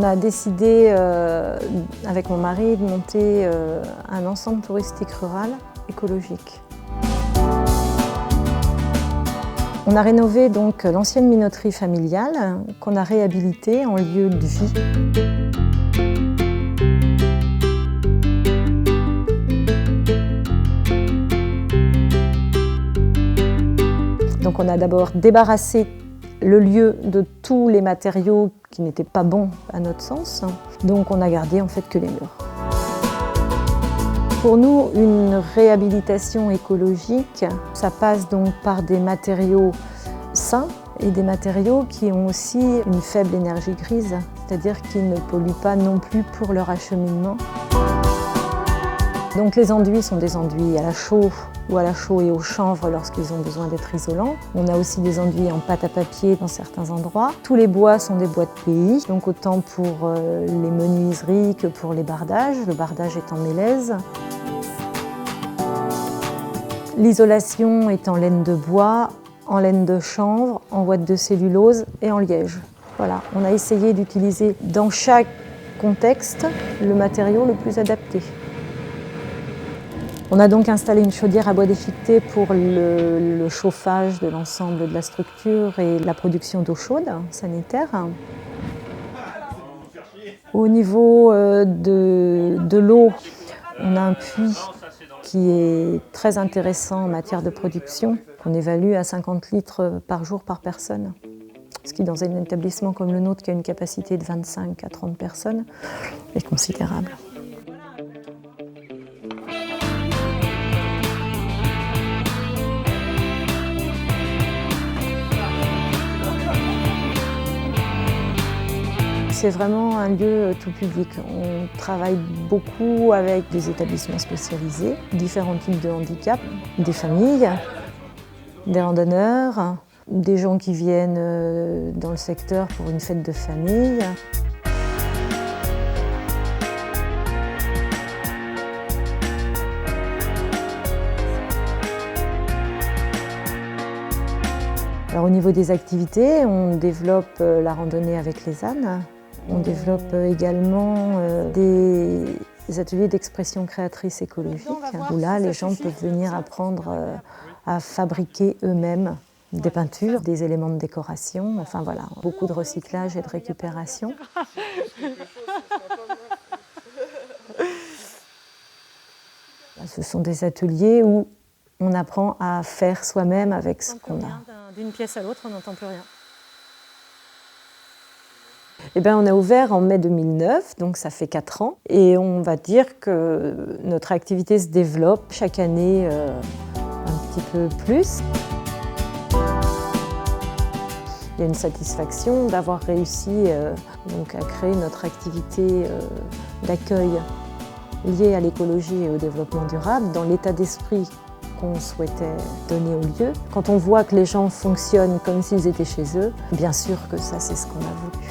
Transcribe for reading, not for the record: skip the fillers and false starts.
a décidé, avec mon mari, de monter un ensemble touristique rural écologique. On a rénové donc l'ancienne minoterie familiale qu'on a réhabilitée en lieu de vie. Donc on a d'abord débarrassé le lieu de tous les matériaux qui n'étaient pas bons à notre sens. Donc on a gardé en fait que les murs. Pour nous, une réhabilitation écologique, ça passe donc par des matériaux sains et des matériaux qui ont aussi une faible énergie grise, c'est-à-dire qu'ils ne polluent pas non plus pour leur acheminement. Donc les enduits sont des enduits à la chaux ou à la chaux et au chanvre lorsqu'ils ont besoin d'être isolants. On a aussi des enduits en pâte à papier dans certains endroits. Tous les bois sont des bois de pays, donc autant pour les menuiseries que pour les bardages. Le bardage est en mélèze. L'isolation est en laine de bois, en laine de chanvre, en ouate de cellulose et en liège. Voilà, on a essayé d'utiliser dans chaque contexte le matériau le plus adapté. On a donc installé une chaudière à bois déchiqueté pour le chauffage de l'ensemble de la structure et la production d'eau chaude sanitaire. Au niveau de l'eau, on a un puits qui est très intéressant en matière de production, qu'on évalue à 50 litres par jour par personne. Ce qui, dans un établissement comme le nôtre, qui a une capacité de 25 à 30 personnes, est considérable. C'est vraiment un lieu tout public. On travaille beaucoup avec des établissements spécialisés, différents types de handicap, des familles, des randonneurs, des gens qui viennent dans le secteur pour une fête de famille. Alors, au niveau des activités, on développe la randonnée avec les ânes. On développe également des ateliers d'expression créatrice écologique, où là, les gens peuvent venir apprendre à fabriquer eux-mêmes des peintures, des éléments de décoration, enfin voilà, beaucoup de recyclage et de récupération. Ce sont des ateliers où on apprend à faire soi-même avec ce qu'on a. D'une pièce à l'autre, on n'entend plus rien. Eh bien, on a ouvert en mai 2009, donc ça fait 4 ans. Et on va dire que notre activité se développe chaque année un petit peu plus. Il y a une satisfaction d'avoir réussi donc à créer notre activité d'accueil liée à l'écologie et au développement durable dans l'état d'esprit qu'on souhaitait donner au lieu. Quand on voit que les gens fonctionnent comme s'ils étaient chez eux, bien sûr que ça, c'est ce qu'on a voulu.